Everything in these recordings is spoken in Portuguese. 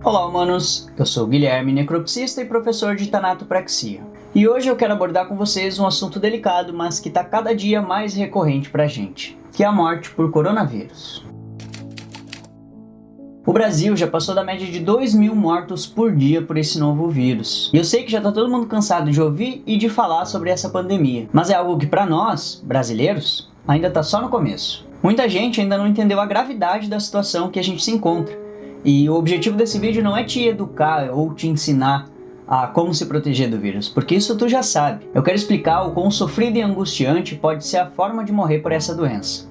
Olá, humanos! Eu sou o Guilherme, necropsista e professor de tanatopraxia. E hoje eu quero abordar com vocês um assunto delicado, mas que está cada dia mais recorrente para a gente, que é a morte por coronavírus. O Brasil já passou da média de 2.000 mortos por dia por esse novo vírus. E eu sei que já está todo mundo cansado de ouvir e de falar sobre essa pandemia, mas é algo que para nós, brasileiros, ainda está só no começo. Muita gente ainda não entendeu a gravidade da situação que a gente se encontra. E o objetivo desse vídeo não é te educar ou te ensinar a como se proteger do vírus, porque isso tu já sabe. Eu quero explicar o quão sofrido e angustiante pode ser a forma de morrer por essa doença.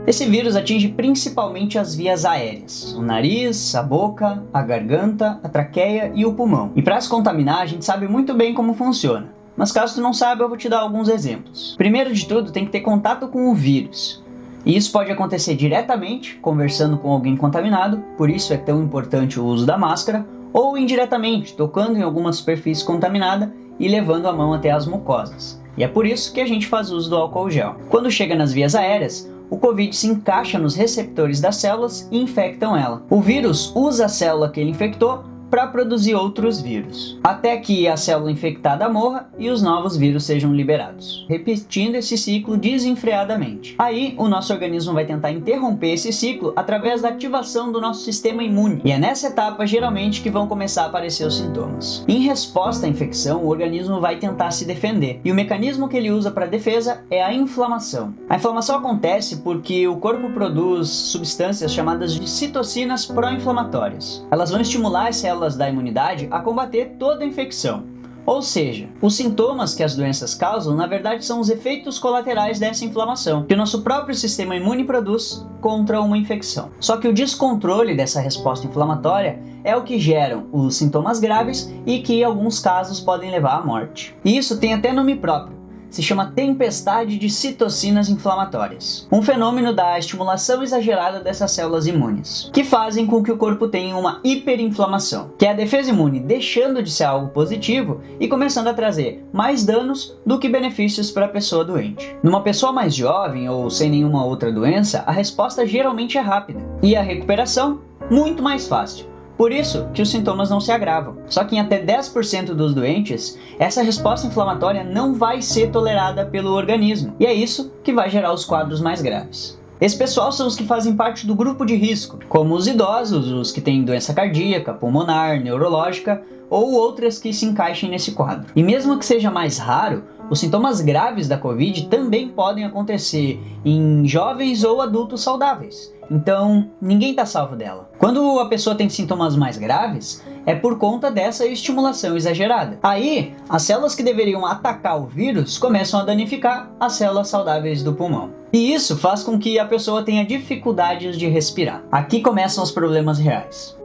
Esse vírus atinge principalmente as vias aéreas, o nariz, a boca, a garganta, a traqueia e o pulmão. E para se contaminar, a gente sabe muito bem como funciona. Mas caso tu não saiba, eu vou te dar alguns exemplos. Primeiro de tudo, tem que ter contato com o vírus. E isso pode acontecer diretamente, conversando com alguém contaminado, por isso é tão importante o uso da máscara, ou indiretamente, tocando em alguma superfície contaminada e levando a mão até as mucosas. E é por isso que a gente faz uso do álcool gel. Quando chega nas vias aéreas, o Covid se encaixa nos receptores das células e infectam ela. O vírus usa a célula que ele infectou para produzir outros vírus, até que a célula infectada morra e os novos vírus sejam liberados, repetindo esse ciclo desenfreadamente. Aí, o nosso organismo vai tentar interromper esse ciclo através da ativação do nosso sistema imune, e é nessa etapa, geralmente, que vão começar a aparecer os sintomas. Em resposta à infecção, o organismo vai tentar se defender, e o mecanismo que ele usa para defesa é a inflamação. A inflamação acontece porque o corpo produz substâncias chamadas de citocinas pró-inflamatórias. Elas vão estimular as células da imunidade a combater toda a infecção. Ou seja, os sintomas que as doenças causam, na verdade, são os efeitos colaterais dessa inflamação, que o nosso próprio sistema imune produz contra uma infecção. Só que o descontrole dessa resposta inflamatória é o que geram os sintomas graves e que, em alguns casos, podem levar à morte. E isso tem até nome próprio. Se chama tempestade de citocinas inflamatórias, um fenômeno da estimulação exagerada dessas células imunes, que fazem com que o corpo tenha uma hiperinflamação, que é a defesa imune deixando de ser algo positivo e começando a trazer mais danos do que benefícios para a pessoa doente. Numa pessoa mais jovem ou sem nenhuma outra doença, a resposta geralmente é rápida e a recuperação muito mais fácil. Por isso que os sintomas não se agravam. Só que em até 10% dos doentes, essa resposta inflamatória não vai ser tolerada pelo organismo. E é isso que vai gerar os quadros mais graves. Esse pessoal são os que fazem parte do grupo de risco, como os idosos, os que têm doença cardíaca, pulmonar, neurológica ou outras que se encaixem nesse quadro. E mesmo que seja mais raro, os sintomas graves da Covid também podem acontecer em jovens ou adultos saudáveis. Então, ninguém está salvo dela. Quando a pessoa tem sintomas mais graves, é por conta dessa estimulação exagerada. Aí, as células que deveriam atacar o vírus começam a danificar as células saudáveis do pulmão. E isso faz com que a pessoa tenha dificuldades de respirar. Aqui começam os problemas reais.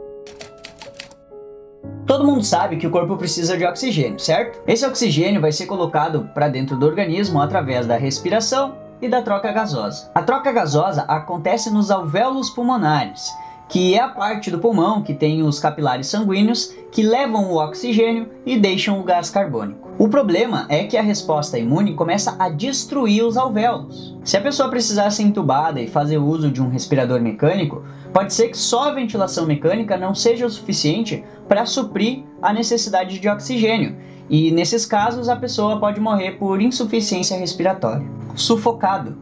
Todo mundo sabe que o corpo precisa de oxigênio, certo? Esse oxigênio vai ser colocado para dentro do organismo através da respiração e da troca gasosa. A troca gasosa acontece nos alvéolos pulmonares, que é a parte do pulmão que tem os capilares sanguíneos que levam o oxigênio e deixam o gás carbônico. O problema é que a resposta imune começa a destruir os alvéolos. Se a pessoa precisar ser entubada e fazer uso de um respirador mecânico, pode ser que só a ventilação mecânica não seja o suficiente para suprir a necessidade de oxigênio, e nesses casos a pessoa pode morrer por insuficiência respiratória, sufocado,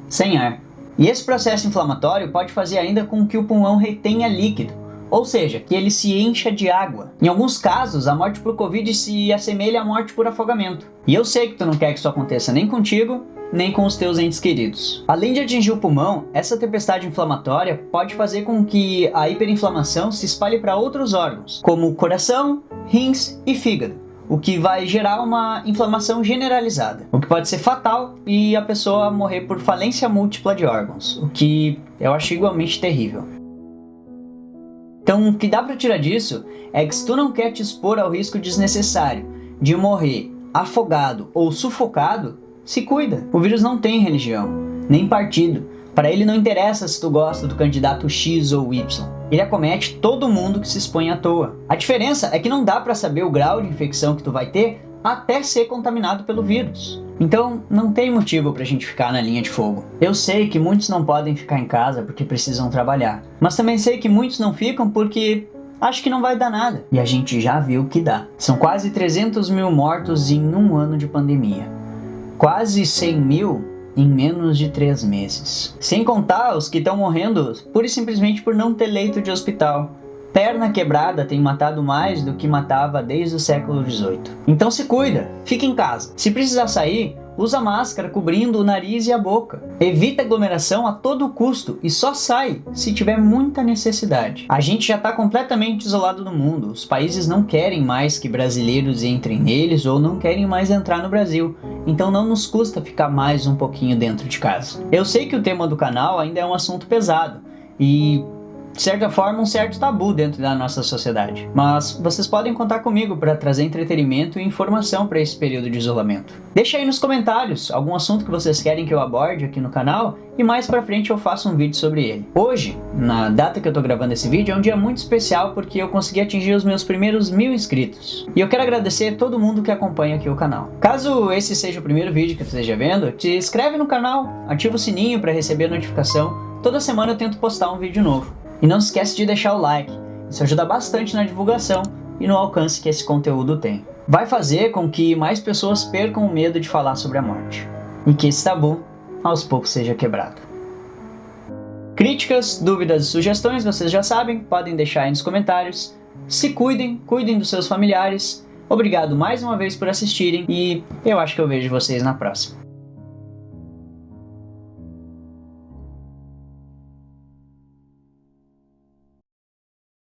sem ar. E esse processo inflamatório pode fazer ainda com que o pulmão retenha líquido, ou seja, que ele se encha de água. Em alguns casos, a morte por Covid se assemelha à morte por afogamento. E eu sei que tu não quer que isso aconteça nem contigo, nem com os teus entes queridos. Além de atingir o pulmão, essa tempestade inflamatória pode fazer com que a hiperinflamação se espalhe para outros órgãos, como o coração, rins e fígado, o que vai gerar uma inflamação generalizada, o que pode ser fatal e a pessoa morrer por falência múltipla de órgãos, o que eu acho igualmente terrível. Então, o que dá para tirar disso é que se tu não quer te expor ao risco desnecessário de morrer afogado ou sufocado, se cuida. O vírus não tem religião, nem partido. Para ele não interessa se tu gosta do candidato X ou Y. Ele acomete todo mundo que se expõe à toa. A diferença é que não dá para saber o grau de infecção que tu vai ter até ser contaminado pelo vírus. Então, não tem motivo pra gente ficar na linha de fogo. Eu sei que muitos não podem ficar em casa porque precisam trabalhar, mas também sei que muitos não ficam porque acho que não vai dar nada. E a gente já viu que dá. São quase 300 mil mortos em um ano de pandemia. Quase 100 mil em menos de 3 meses. Sem contar os que estão morrendo pura e simplesmente por não ter leito de hospital. Perna quebrada tem matado mais do que matava desde o século XVIII. Então se cuida, fica em casa. Se precisar sair, usa máscara cobrindo o nariz e a boca. Evita aglomeração a todo custo e só sai se tiver muita necessidade. A gente já está completamente isolado do mundo. Os países não querem mais que brasileiros entrem neles ou não querem mais entrar no Brasil. Então não nos custa ficar mais um pouquinho dentro de casa. Eu sei que o tema do canal ainda é um assunto pesado e, de certa forma, um certo tabu dentro da nossa sociedade. Mas vocês podem contar comigo para trazer entretenimento e informação para esse período de isolamento. Deixa aí nos comentários algum assunto que vocês querem que eu aborde aqui no canal e mais pra frente eu faço um vídeo sobre ele. Hoje, na data que eu tô gravando esse vídeo, é um dia muito especial porque eu consegui atingir os meus primeiros 1000 inscritos. E eu quero agradecer a todo mundo que acompanha aqui o canal. Caso esse seja o primeiro vídeo que você esteja vendo, te inscreve no canal, ativa o sininho para receber a notificação. Toda semana eu tento postar um vídeo novo. E não se esquece de deixar o like, isso ajuda bastante na divulgação e no alcance que esse conteúdo tem. Vai fazer com que mais pessoas percam o medo de falar sobre a morte, e que esse tabu, aos poucos, seja quebrado. Críticas, dúvidas e sugestões, vocês já sabem, podem deixar aí nos comentários. Se cuidem, cuidem dos seus familiares. Obrigado mais uma vez por assistirem e eu acho que eu vejo vocês na próxima.